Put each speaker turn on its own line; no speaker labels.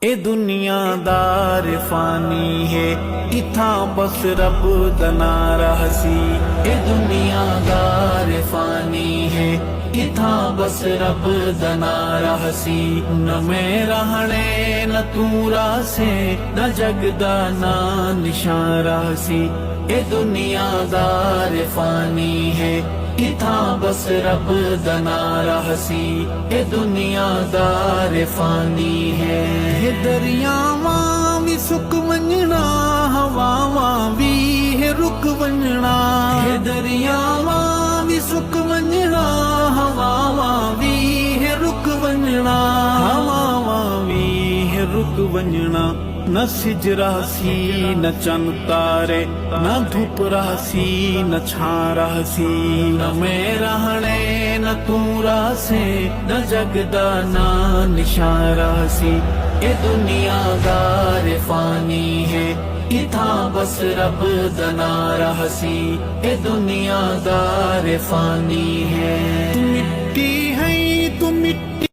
ए दुनियादार फानी है, इथा बस रब दना रहसी। ए दुनियादार फानी है, इथा बस रब दना रहसी। न मैं रहने न तू रासे, न जगदा ना निशान रहसी। ए दुनियादार फानी है, इथा बस रब दना रहसी। ए दुनियादार फानी है। दरियावां भी सुक वंजना, हवावां भी है रुक वंजना। दरियावां भी सुक वंजना, हवावां भी है रुक वंजना। हवावां भी है रुक वंजना। न सिज रासी न चन तारे, न धूप रासी न छा रासी। न मैं रहने न तू रासे, न जगदा ना निशा रासी। ए दुनियादार फानी है, इथा बस रब दना रहसी। ए दुनियादार फानी है। मिट्टी